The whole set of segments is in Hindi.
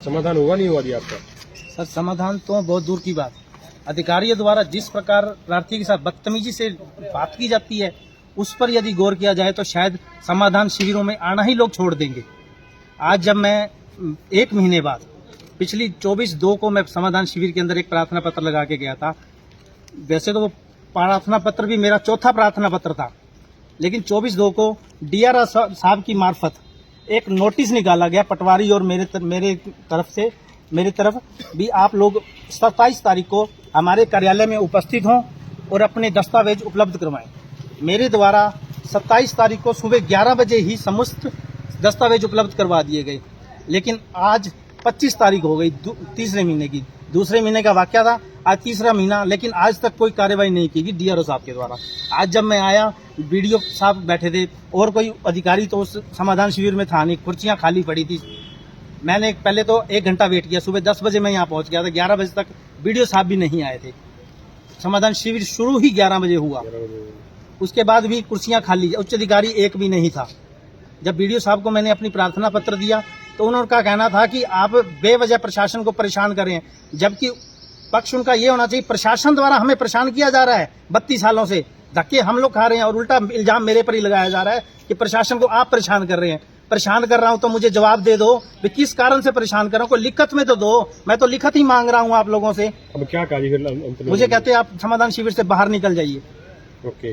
समाधान हुआ नहीं हुआ जी आपका? सर समाधान तो बहुत दूर की बात। अधिकारियों द्वारा जिस प्रकार प्रार्थी के साथ बदतमीजी से बात की जाती है उस पर यदि गौर किया जाए तो शायद समाधान शिविरों में आना ही लोग छोड़ देंगे। आज जब मैं 1 महीने बाद पिछली 24/2 को मैं समाधान शिविर के अंदर एक प्रार्थना पत्र लगा के गया था। वैसे तो वो प्रार्थना पत्र भी मेरा चौथा प्रार्थना पत्र था, लेकिन 24/2 को डीआर साहब की मार्फत एक नोटिस निकाला गया पटवारी और मेरे तरफ भी आप लोग 27 तारीख को हमारे कार्यालय में उपस्थित हों और अपने दस्तावेज उपलब्ध करवाएं। मेरे द्वारा 27 तारीख को सुबह 11 बजे ही समस्त दस्तावेज उपलब्ध करवा दिए गए, लेकिन आज 25 तारीख हो गई तीसरे महीने की। दूसरे महीने का वाकया था, आज तीसरा महीना, लेकिन आज तक कोई कार्रवाई नहीं की गई डीआरओ साहब के द्वारा। आज जब मैं आया बीडीओ साहब बैठे थे और कोई अधिकारी तो उस समाधान शिविर में था नहीं, कुर्सियां खाली पड़ी थी। मैंने पहले तो 1 घंटा वेट किया, सुबह 10 बजे मैं यहाँ पहुंच गया था, 11 बजे तक बीडीओ साहब भी नहीं आए थे। समाधान शिविर शुरू ही 11 बजे हुआ, उसके बाद भी कुर्सियां खाली, उच्च अधिकारी एक भी नहीं था। जब बीडीओ साहब को मैंने अपनी प्रार्थना पत्र दिया तो उनका कहना था कि आप बेवजह प्रशासन को परेशान कर रहे हैं, जबकि पक्ष उनका ये होना चाहिए प्रशासन द्वारा हमें परेशान किया जा रहा है। 32 सालों से धक्के हम लोग खा रहे हैं और उल्टा इल्जाम मेरे पर ही लगाया जा रहा है कि प्रशासन को आप परेशान कर रहे हैं। परेशान कर रहा हूं तो मुझे जवाब दे दो कि किस कारण से परेशान कर रहा हूं, कोई लिखत में तो दो। मैं तो लिखत ही मांग रहा हूं आप लोगों से। अब क्या कार्य? मुझे कहते हैं आप समाधान शिविर से बाहर निकल जाइए। ओके,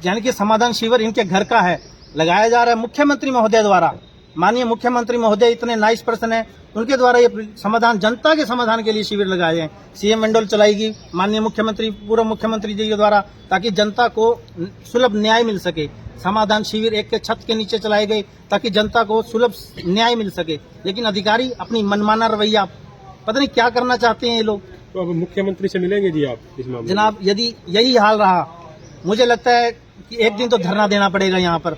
यानी कि समाधान शिविर इनके घर का है, लगाया जा रहा है मुख्यमंत्री महोदय द्वारा। माननीय मुख्यमंत्री महोदय इतने नाइस पर्सन है, उनके द्वारा ये समाधान, जनता के समाधान के लिए शिविर लगाए हैं। सीएम विंडो चलाएगी माननीय मुख्यमंत्री, पूर्व मुख्यमंत्री जी के द्वारा, ताकि जनता को सुलभ न्याय मिल सके। समाधान शिविर एक के छत के नीचे चलाए गए ताकि जनता को सुलभ न्याय मिल सके, लेकिन अधिकारी अपनी मनमाना रवैया, पता नहीं क्या करना चाहते हैं ये लोग। तो अब मुख्यमंत्री से मिलेंगे जी आप इस मामले? जनाब, यदि यही हाल रहा, मुझे लगता है कि एक दिन तो धरना देना पड़ेगा यहाँ पर,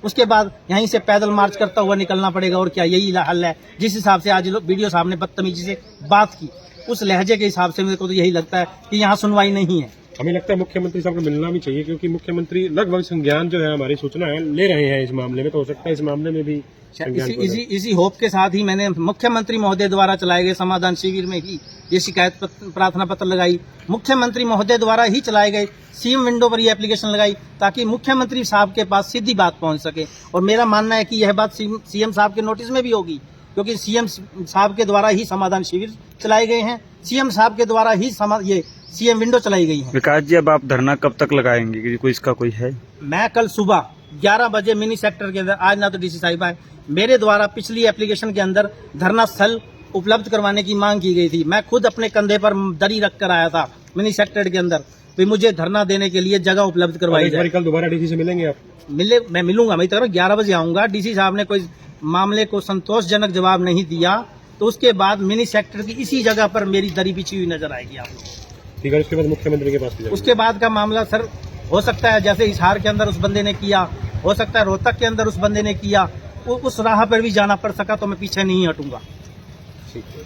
उसके बाद यहीं से पैदल मार्च करता हुआ निकलना पड़ेगा। और क्या यही हल है? जिस हिसाब से आज वीडियो साहब ने बदतमीजी से बात की, उस लहजे के हिसाब से मेरे को तो यही लगता है कि यहाँ सुनवाई नहीं है। हमें लगता है मुख्यमंत्री साहब को मिलना भी चाहिए, क्योंकि मुख्यमंत्री लगभग संज्ञान जो है हमारी सूचना है ले रहे हैं इस मामले में, तो हो सकता है इस मामले में भी इसी होप के साथ ही मैंने मुख्यमंत्री महोदय द्वारा चलाए गए समाधान शिविर में ही ये शिकायत प्रार्थना पत्र लगाई। मुख्यमंत्री महोदय द्वारा ही चलाए गए सीएम विंडो पर ये एप्लीकेशन लगाई ताकि मुख्यमंत्री साहब के पास सीधी बात पहुंच सके। और मेरा मानना है कि यह बात सीएम साहब के नोटिस में भी होगी, क्योंकि सीएम साहब के द्वारा ही समाधान शिविर चलाए गए हैं, सीएम साहब के द्वारा ही ये सीएम विंडो चलाई गई है। विकास जी, अब आप धरना कब तक लगाएंगे? कि कोई इसका कोई है? मैं कल सुबह 11 बजे मिनी सेक्टर के अंदर, आज ना तो डीसी साहिब आए, मेरे द्वारा पिछली एप्लीकेशन के अंदर धरना स्थल उपलब्ध करवाने की मांग की गई थी। मैं खुद अपने कंधे पर दरी रख कर आया था मिनी सेक्टर के अंदर, भी मुझे धरना देने के लिए जगह उपलब्ध करवाई जाए। कल दोबारा डीसी से मिलेंगे आप? मैं मिलूंगा, मैं 11 बजे आऊंगा। डीसी साहब ने कोई मामले को संतोषजनक जवाब नहीं दिया तो उसके बाद मिनी सेक्टर की इसी जगह पर मेरी दरी बिछी हुई नजर आएगी आप लोग। ठीक है, उसके बाद मुख्यमंत्री के पास? उसके बाद का मामला सर, हो सकता है जैसे हिसार के अंदर उस बंदे ने किया, हो सकता है रोहतक के अंदर उस बंदे ने किया, उस राह पर भी जाना पड़ सका तो मैं पीछे नहीं हटूंगा। ठीक है।